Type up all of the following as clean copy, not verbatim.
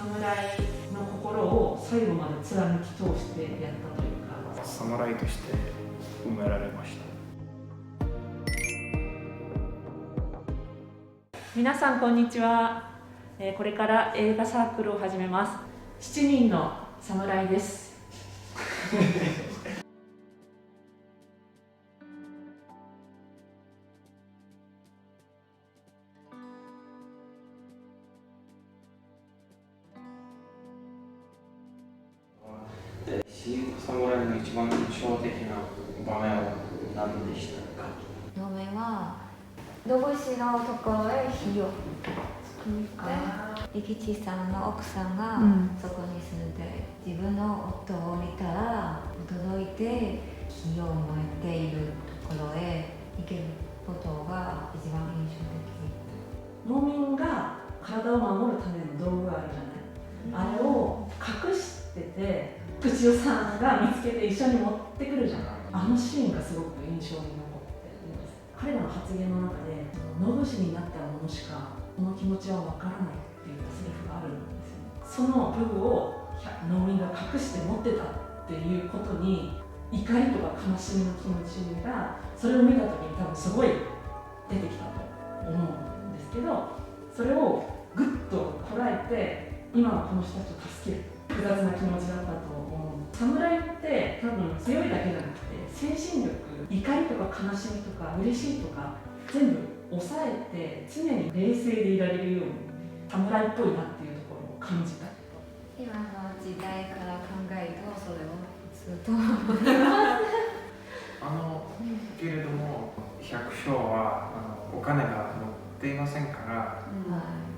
侍の心を最後まで貫き通してやったというか、侍として埋められました。皆さんこんにちは。これから映画サークルを始めます。7人の侍です。侍の一番印象的な場面は何でしたか？場面は戸越のところへ火を作って、生地さんの奥さんがそこに住んで、自分の夫を見たら驚いて火を燃えているところへ行けることが一番印象的。農民が体を守るための道具があるじゃない、あれを隠してて口代さんが見つけて一緒に持ってくるじゃん。あのシーンがすごく印象に残っています。彼らの発言の中で野武士になった者しかこの気持ちはわからないっていうセリフがあるんですよ。その武具を農民が隠して持ってたっていうことに怒りとか悲しみの気持ちが、それを見た時に多分すごい出てきたと思うんですけど、それをぐっとこらえて今はこの人たちを助ける複雑な気持ちだったと思う。侍って多分強いだけじゃなくて精神力、怒りとか悲しみとか嬉しいとか全部抑えて常に冷静でいられるように侍っぽいなっていうところを感じた。今の時代から考えるとそれをずっと思いますけれども百姓はお金が持っていませんから、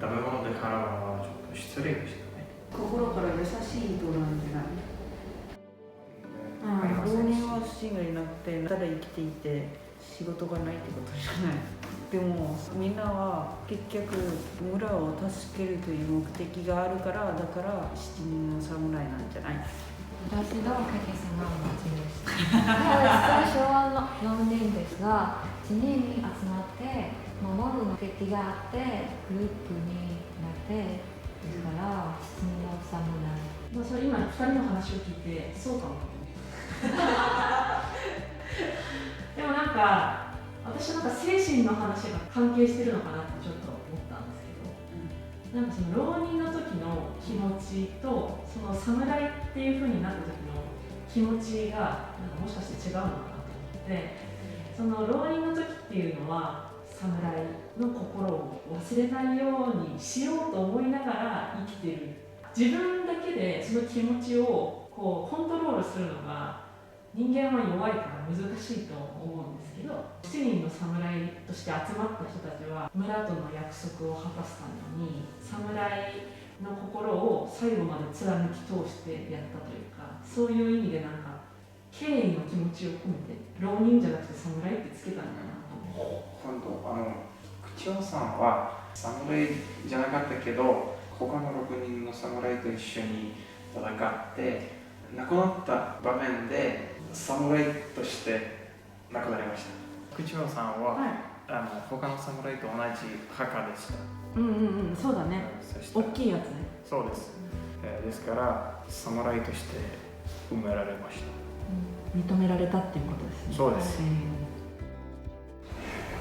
食べ物で払うのはちょっと失礼でしたね。心から優しい人なんじゃない？浪人はシングルになってただ生きていて仕事がないってことじゃない。でもみんなは結局村を助けるという目的があるから、だから7人の侍なんじゃない？私のおかげさまの町です。最初は4人ですが、7人に集まって守る目的があってグループになって、ですから7人の侍。それ今2人の話を聞いてそうかもでもなんか私なんか精神の話が関係してるのかなってちょっと思ったんですけど、なんかその浪人の時の気持ちとその侍っていう風になった時の気持ちがなんかもしかして違うのかなと思って、その浪人の時っていうのは侍の心を忘れないようにしようと思いながら生きてる。自分だけでその気持ちをこうコントロールするのが人間は弱いから難しいと思うんですけど、7人の侍として集まった人たちは村との約束を果たすために侍の心を最後まで貫き通してやったというか、そういう意味でなんか敬意の気持ちを込めて浪人じゃなくて侍ってつけたのかなと思って。本当口尾さんは侍じゃなかったけど他の6人の侍と一緒に戦って亡くなった場面で侍として亡くなりました。口尾さんは、他の侍と同じ墓でした。そうだね。大きいやつね。そうです。ですから侍として埋められました。認められたっていうことですね。そうです。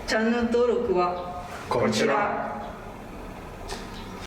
チャンネル登録はこちら。